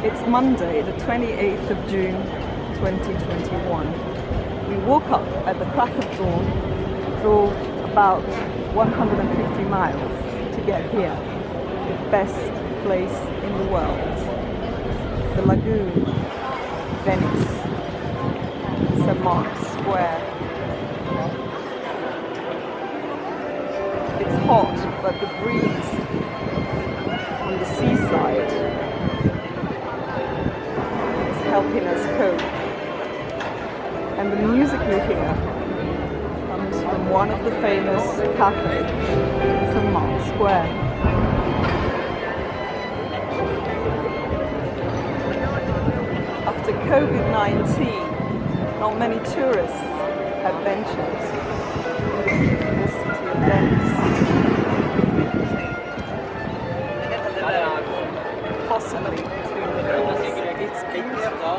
It's Monday, the 28th of June, 2021. We woke up at the crack of dawn, drove about 150 miles to get here, the best place in the world. The lagoon, Venice, St. Mark's Square. It's hot, but the breeze on the seaside is helping us cope. And the music we hear comes from one of the famous cafes in St. Mark's Square. After COVID-19, not many tourists have ventured into the city of Venice. Possibly because it's beautiful.